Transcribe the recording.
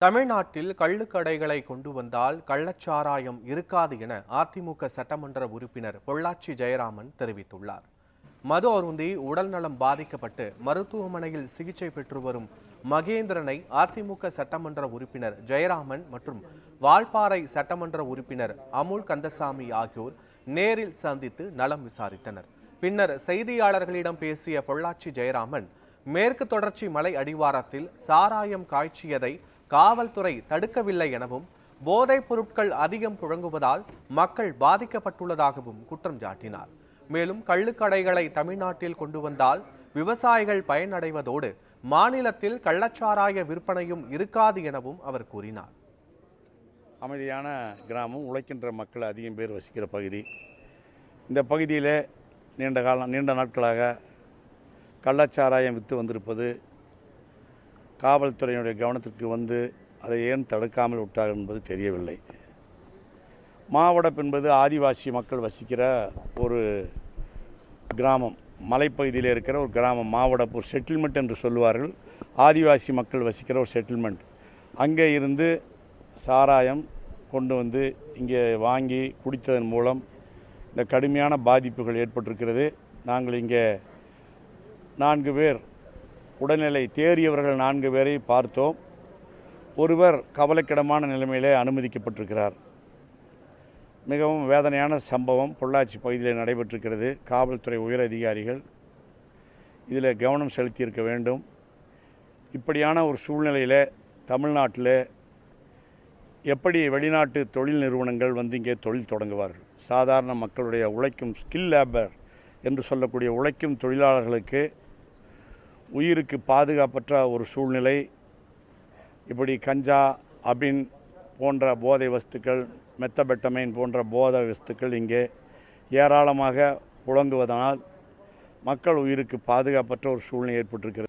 தமிழ்நாட்டில் கள்ளுக்கடைகளை கொண்டு வந்தால் கள்ளச்சாராயம் இருக்காது என அதிமுக சட்டமன்ற உறுப்பினர் பொள்ளாச்சி ஜெயராமன் தெரிவித்துள்ளார். மது அருந்தி உடல்நலம் பாதிக்கப்பட்டு மருத்துவமனையில் சிகிச்சை பெற்று வரும் மகேந்திரனை அதிமுக சட்டமன்ற உறுப்பினர் ஜெயராமன் மற்றும் வால்பாறை சட்டமன்ற உறுப்பினர் அமுல் கந்தசாமி ஆகியோர் நேரில் சந்தித்து நலம் விசாரித்தனர். பின்னர் செய்தியாளர்களிடம் பேசிய பொள்ளாச்சி ஜெயராமன், மேற்கு தொடர்ச்சி மலை அடிவாரத்தில் சாராயம் காய்ச்சியதை காவல்துறை தடுக்கவில்லை எனவும், போதைப் பொருட்கள் அதிகம் புழங்குவதால் மக்கள் பாதிக்கப்பட்டுள்ளதாகவும் குற்றம் சாட்டினார். மேலும் கள்ளுக்கடைகளை தமிழ்நாட்டில் கொண்டு வந்தால் விவசாயிகள் பயனடைவதோடு மாநிலத்தில் கள்ளச்சாராய விற்பனையும் இருக்காது எனவும் அவர் கூறினார். அமைதியான கிராமம், உழைக்கின்ற மக்கள் அதிகம் பேர் வசிக்கிற பகுதி. இந்த பகுதியில் நீண்ட நாட்களாக கள்ளச்சாராயம் விற்று வந்திருப்பது காவல்துறையினுடைய கவனத்திற்கு வந்து அதை ஏன் தடுக்காமல் விட்டார்கள் என்பது தெரியவில்லை. மாவடப் என்பது ஆதிவாசி மக்கள் வசிக்கிற ஒரு கிராமம், மலைப்பகுதியில் இருக்கிற ஒரு கிராமம். மாவடப் ஒரு செட்டில்மெண்ட் என்று சொல்லுவார்கள். ஆதிவாசி மக்கள் வசிக்கிற ஒரு செட்டில்மெண்ட். அங்கே இருந்து சாராயம் கொண்டு வந்து இங்கே வாங்கி குடித்ததன் மூலம் இந்த கடுமையான பாதிப்புகள் ஏற்பட்டிருக்கிறது. நாங்கள் இங்கே 4 பேர் உடல்நிலை தேறியவர்கள் 4 பேரை பார்த்தோம். ஒருவர் கவலைக்கிடமான நிலைமையிலே அனுமதிக்கப்பட்டிருக்கிறார். மிகவும் வேதனையான சம்பவம் பொள்ளாச்சி பகுதியில் நடைபெற்றிருக்கிறது. காவல்துறை உயர் அதிகாரிகள் இதில் கவனம் செலுத்தியிருக்க வேண்டும். இப்படியான ஒரு சூழ்நிலையில் தமிழ்நாட்டில் எப்படி வெளிநாட்டு தொழில் நிறுவனங்கள் வந்து இங்கே தொழில் தொடங்குவார்கள்? சாதாரண மக்களுடைய உழைக்கும் ஸ்கில் லேபர் என்று சொல்லக்கூடிய உழைக்கும் தொழிலாளர்களுக்கு உயிருக்கு பாதுகாப்பற்ற ஒரு சூழ்நிலை. இப்படி கஞ்சா, அபின் போன்ற போதை வஸ்துக்கள், மெத்தபெட்டமைன் போன்ற போதை வஸ்துக்கள் இங்கே ஏராளமாக புழங்குவதனால் மக்கள் உயிருக்கு பாதுகாப்பற்ற ஒரு சூழ்நிலை ஏற்பட்டிருக்கிறது.